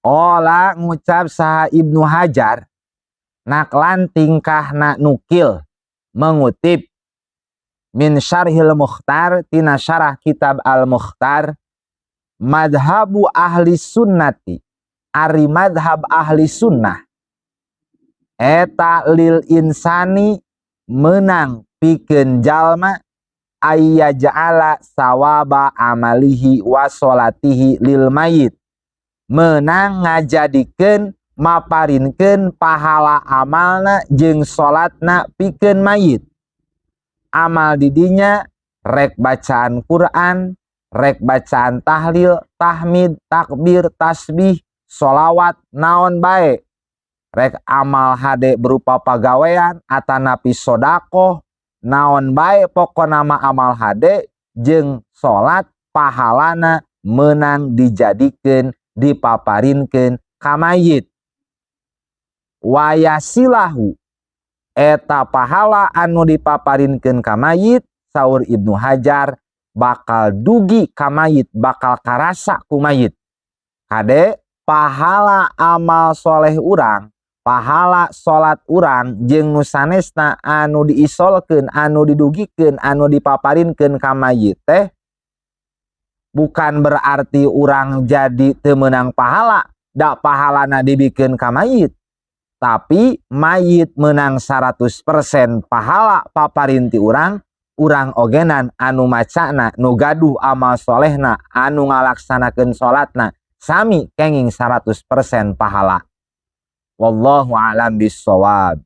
Ola ngucap saha Ibnu Hajar naklan tingkahna nukil mengutip min syarhil mukhtar tina syarah kitab al mukhtar madhabu ahli sunnati ari madhab ahli sunnah eta lil insani menang pikeun jalma ayya ja'ala sawaba amalihi wa sholatihi lil mayit menang ngajadikeun maparinkeun pahala amalna jeung salatna pikeun mayit. Amal didinya rek bacaan Quran, rek bacaan tahlil, tahmid, takbir, tasbih, sholawat, naon bae. Rek amal hade berupa pagawean atanapi sodaqoh, naon bae pokona mah amal hade jeung salat pahalana menang dijadikeun dipaparinkeun ka mayit. Wayasilahu eta pahala anu dipaparinkeun ka mayit saur Ibnu Hajar bakal dugi ka mayit, bakal karasa ku mayit. Kade pahala amal soleh urang, pahala salat urang jeung nu sanesna anu diisolkeun, anu didugikeun, anu dipaparinkeun ka mayit teh bukan berarti urang jadi teu meunang pahala, da pahalana dibikeun ka mayit. Tapi mayit menang 100% pahala paparin ti urang, urang ogenan anu macana nu gaduh amal solehna anu ngalaksanakeun salatna sami kenging 100% pahala. Wallahu a'lam bissawab.